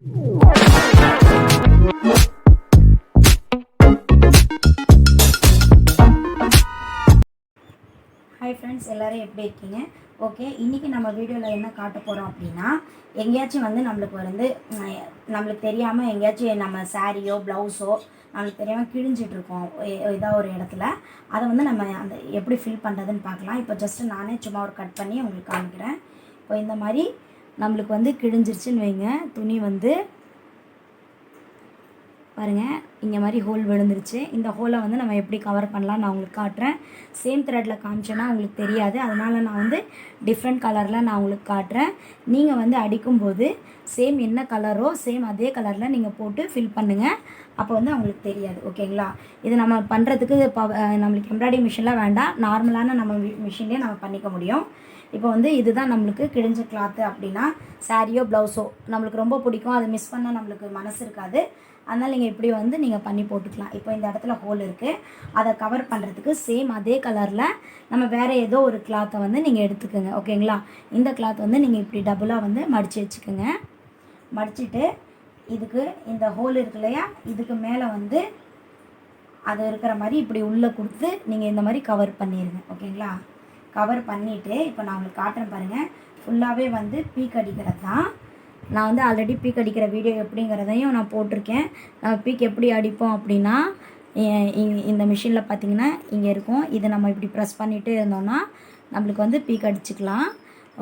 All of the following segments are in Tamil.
ஹாய் ஃப்ரெண்ட்ஸ், எல்லோரும் எப்படி இருக்கீங்க? ஓகே, இன்றைக்கி நம்ம வீடியோவில் என்ன காட்ட போகிறோம் அப்படின்னா, எங்கேயாச்சும் வந்து நம்மளுக்கு தெரியாமல் எங்கேயாச்சும் நம்ம சாரியோ ப்ளவுஸோ நம்மளுக்கு தெரியாமல் கிழிஞ்சிட்ருக்கோம் ஏதாவது ஒரு இடத்துல. அதை வந்து நம்ம அந்த எப்படி ஃபில் பண்ணுறதுன்னு பார்க்கலாம். இப்போ ஜஸ்ட்டு நானே சும்மா ஒரு கட் பண்ணி உங்களுக்கு காமிக்கிறேன். இப்போ இந்த மாதிரி நம்மளுக்கு வந்து கிழிஞ்சிருச்சுன்னு வைங்க, துணி வந்து பாருங்கள், இங்கே மாதிரி ஹோல் விழுந்துருச்சு. இந்த ஹோலை வந்து நம்ம எப்படி கவர் பண்ணலாம் நான் உங்களுக்கு காட்டுறேன். சேம் த்ரெட்டில் காமிச்சேன்னா உங்களுக்கு தெரியாது, அதனால் நான் வந்து டிஃப்ரெண்ட் கலரில் நான் உங்களுக்கு காட்டுறேன். நீங்கள் வந்து அடிக்கும்போது சேம் என்ன கலரோ சேம் அதே கலரில் நீங்கள் போட்டு ஃபில் பண்ணுங்கள். அப்போ வந்து அவங்களுக்கு தெரியாது. ஓகேங்களா? இது நம்ம பண்ணுறதுக்கு நம்மளுக்கு எம்ப்ராய்டிங் மிஷின்லாம் வேண்டாம், நார்மலான நம்ம மிஷின்லேயே நம்ம பண்ணிக்க முடியும். இப்போ வந்து இதுதான் நம்மளுக்கு கிழிஞ்ச கிளாத்து அப்படின்னா, சாரியோ ப்ளவுஸோ நம்மளுக்கு ரொம்ப பிடிக்கும், அது மிஸ் பண்ண நம்மளுக்கு மனசு இருக்காது. அதனால் நீங்கள் இப்படி வந்து நீங்கள் பண்ணி போட்டுக்கலாம். இப்போ இந்த இடத்துல ஹோல் இருக்குது, அதை கவர் பண்ணுறதுக்கு சேம் அதே கலரில் நம்ம வேறு ஏதோ ஒரு கிளாத்தை வந்து நீங்கள் எடுத்துக்கோங்க. ஓகேங்களா? இந்த கிளாத் வந்து நீங்கள் இப்படி டபுளாக வந்து மடித்து வச்சுக்கோங்க. மடிச்சுட்டு இதுக்கு இந்த ஹோல் இருக்கு இல்லையா, இதுக்கு மேலே வந்து அது இருக்கிற மாதிரி இப்படி உள்ளே கொடுத்து நீங்கள் இந்த மாதிரி கவர் பண்ணிடுங்க. ஓகேங்களா? கவர் பண்ணிவிட்டு இப்போ நான் உங்களுக்கு காட்டுறேன் பாருங்கள். ஃபுல்லாகவே வந்து பீக் அடிக்கிறது தான். நான் வந்து ஆல்ரெடி பீக் அடிக்கிற வீடியோ எப்படிங்கிறதையும் நான் போட்டிருக்கேன். பீக் எப்படி அடிப்போம் அப்படின்னா, இந்த மிஷினில் பார்த்திங்கன்னா இங்கே இருக்கும். இதை நம்ம இப்படி ப்ரெஸ் பண்ணிகிட்டே இருந்தோம்னா நம்மளுக்கு வந்து பீக் அடிச்சுக்கலாம்.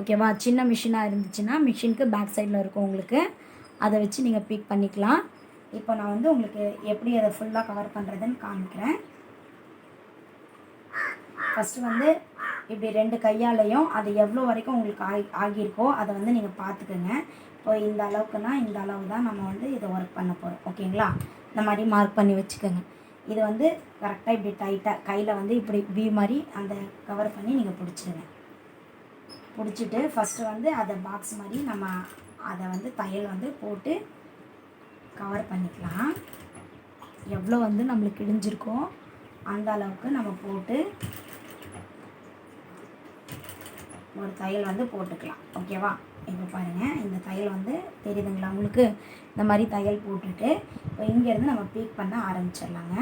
ஓகேவா? சின்ன மிஷினாக இருந்துச்சுன்னா மிஷினுக்கு பேக் சைடில் இருக்கும் உங்களுக்கு, அதை வச்சு நீங்கள் பீக் பண்ணிக்கலாம். இப்போ நான் வந்து உங்களுக்கு எப்படி அதை ஃபுல்லாக கவர் பண்ணுறதுன்னு காமிக்கிறேன். ஃபஸ்ட்டு வந்து இப்படி 2 கையாலையும் அது எவ்வளோ வரைக்கும் உங்களுக்கு ஆகியிருக்கோ அதை வந்து நீங்கள் பார்த்துக்கோங்க. இப்போ இந்த அளவுக்குன்னா இந்த அளவு தான் நம்ம வந்து இதை ஒர்க் பண்ண போகிறோம். ஓகேங்களா? இந்த மாதிரி மார்க் பண்ணி வச்சுக்கோங்க. இது வந்து கரெக்டாக இப்படி டைட்டாக கையில் வந்து இப்படி வி மாதிரி அந்த கவர் பண்ணி நீங்கள் பிடிச்சிடுங்க. பிடிச்சிட்டு ஃபஸ்ட்டு வந்து அதை பாக்ஸ் மாதிரி நம்ம அதை வந்து தையல் வந்து போட்டு கவர் பண்ணிக்கலாம். எவ்வளோ வந்து நம்மளுக்கு கிழிஞ்சிருக்கோ அந்த அளவுக்கு நம்ம போட்டு ஒரு தையல் வந்து போட்டுக்கலாம். ஓகேவா? இப்போ பாருங்கள், இந்த தையல் வந்து தெரியுதுங்களா உங்களுக்கு? இந்த மாதிரி தையல் போட்டுட்டு இப்போ இங்கேருந்து நம்ம பீக் பண்ண ஆரம்பிச்சிடலாங்க.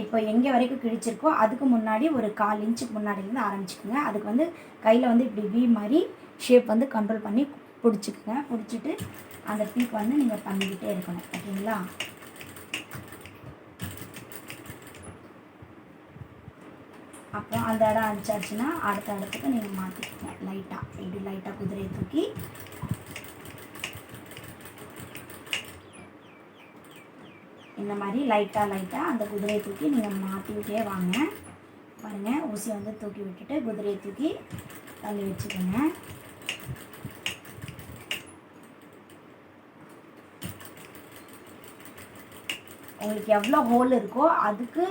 இப்போ எங்கே வரைக்கும் கிழிச்சிருக்கோ அதுக்கு முன்னாடி ஒரு 1/4 இன்ச்சுக்கு முன்னாடிலேருந்து ஆரம்பிச்சுக்கோங்க. அதுக்கு வந்து கையில் வந்து இப்படி வி மாதிரி ஷேப் வந்து கண்ட்ரோல் பண்ணி பிடிச்சிக்கோங்க. பிடிச்சிட்டு அந்த பீக் வந்து நீங்கள் பண்ணிக்கிட்டே இருக்கணும். ஓகேங்களா? அப்புறம் அந்த இடம் அடிச்சாச்சுன்னா அடுத்த இடத்துக்கு நீங்கள் மாற்றிக்கோங்க. லைட்டாக இப்படி லைட்டாக குதிரையை தூக்கி இந்த மாதிரி லைட்டாக அந்த குதிரையை தூக்கி நீங்கள் மாற்றிக்கிட்டே வாங்க. பாருங்கள், ஊசியை வந்து தூக்கி விட்டுட்டு குதிரையை தூக்கி தள்ளி வச்சுக்கோங்க. உங்களுக்கு எவ்வளோ ஹோல் இருக்கோ அதுக்கு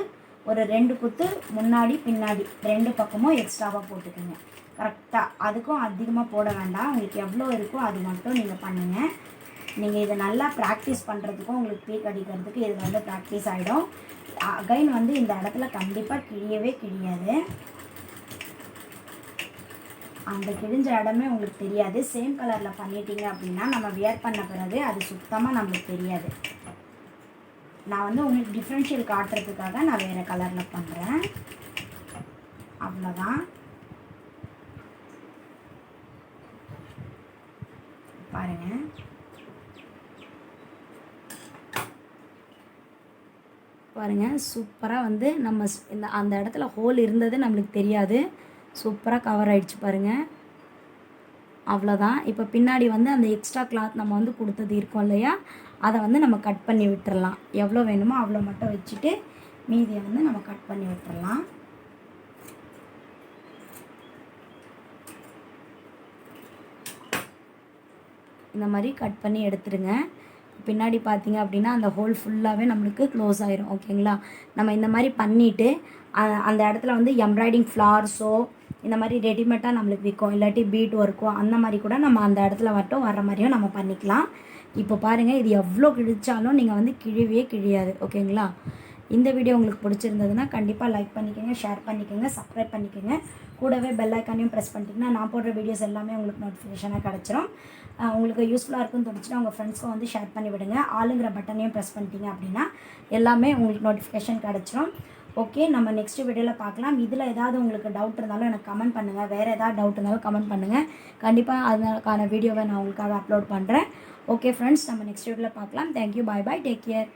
ஒரு 2 குத்து முன்னாடி பின்னாடி 2 பக்கமும் எக்ஸ்ட்ராவாக போட்டுக்கோங்க. கரெக்டாக அதுக்கும் அதிகமாக போட வேண்டாம். உங்களுக்கு எவ்வளோ இருக்கோ அது மட்டும் நீங்கள் பண்ணுங்கள். நீங்கள் இதை நல்லா ப்ராக்டிஸ் பண்ணுறதுக்கும் உங்களுக்கு பீக் அடிக்கிறதுக்கு இது வந்து ப்ராக்டிஸ் ஆகிடும். அகைன் வந்து இந்த இடத்துல கண்டிப்பாக கிழியவே கிழியாது. அந்த கிழிஞ்ச இடமே உங்களுக்கு தெரியாது. சேம் கலரில் பண்ணிட்டீங்க அப்படின்னா நம்ம வியர் பண்ண பிறகு அது சுத்தமாக நம்மளுக்கு தெரியாது. நான் வந்து உங்களுக்கு டிஃப்ரென்ஷியல் காட்டுறதுக்காக நான் வேறு கலரில் பண்ணுறேன். அவ்வளோதான். பாருங்கள், சூப்பராக வந்து நம்ம அந்த இடத்துல ஹோல் இருந்தது நம்மளுக்கு தெரியாது. சூப்பராக கவர் ஆகிடுச்சு பாருங்கள். அவ்வளோதான். இப்போ பின்னாடி வந்து அந்த எக்ஸ்ட்ரா கிளாத் நம்ம வந்து கொடுத்தது இருக்கோம் இல்லையா, அதை வந்து நம்ம கட் பண்ணி விட்டுறலாம். எவ்வளோ வேணுமோ அவ்வளோ மட்டும் வச்சுட்டு மீதியை வந்து நம்ம கட் பண்ணி விட்டுறலாம். இந்த மாதிரி கட் பண்ணி எடுத்துருங்க. பின்னாடி பார்த்தீங்க அப்படின்னா அந்த ஹோல் ஃபுல்லாகவே நம்மளுக்கு க்ளோஸ் ஆயிரும். ஓகேங்களா? நம்ம இந்த மாதிரி பண்ணிவிட்டு அந்த இடத்துல வந்து எம்ப்ராய்டிங் ஃப்ளார்ஸோ இந்த மாதிரி ரெடிமேடாக நம்மளுக்கு விற்கும், இல்லாட்டி பீட் ஒர்க்கோ அந்த மாதிரி கூட நம்ம அந்த இடத்துல மட்டும் வர்ற மாதிரியும் நம்ம பண்ணிக்கலாம். இப்போ பாருங்கள், இது எவ்வளோ கிழிச்சாலும் நீங்கள் வந்து கிழிவே கிழியாது. ஓகேங்களா? இந்த வீடியோ உங்களுக்கு பிடிச்சிருந்ததுன்னா கண்டிப்பாக லைக் பண்ணிக்கோங்க, ஷேர் பண்ணிக்கோங்க, சப்ஸ்கிரைப் பண்ணிக்கோங்க. கூடவே பெல் ஐக்கானையும் ப்ரெஸ் பண்ணிட்டீங்கன்னா நான் போடுற வீடியோஸ் எல்லாமே உங்களுக்கு நோட்டிஃபிகேஷனாக கிடச்சிரும். உங்களுக்கு யூஸ்ஃபுல்லாக இருக்குன்னு தோணுச்சுன்னா உங்கள் ஃப்ரெண்ட்ஸ்க்கும் வந்து ஷேர் பண்ணி விடுங்க. ஆளுங்கிற பட்டனையும் ப்ரெஸ் பண்ணிட்டீங்க அப்படின்னா எல்லாமே உங்களுக்கு நோட்டிஃபிகேஷன் கிடச்சிரும். ஓகே, நம்ம நெக்ஸ்ட் வீடியோவில் பார்க்கலாம். இதில் ஏதாவது உங்களுக்கு டவுட் இருந்தாலும் எனக்கு கமெண்ட் பண்ணுங்கள். வேறு ஏதாவது டவுட் இருந்தாலும் கமெண்ட் பண்ணுங்கள். கண்டிப்பாக அதற்கான வீடியோவை நான் உங்களுக்காக அப்லோட் பண்ணுறேன். ஓகே ஃப்ரெண்ட்ஸ், நம்ம நெக்ஸ்ட் வீடியோவில் பார்க்கலாம். தேங்க்யூ, பாய் பாய், டேக் கேர்.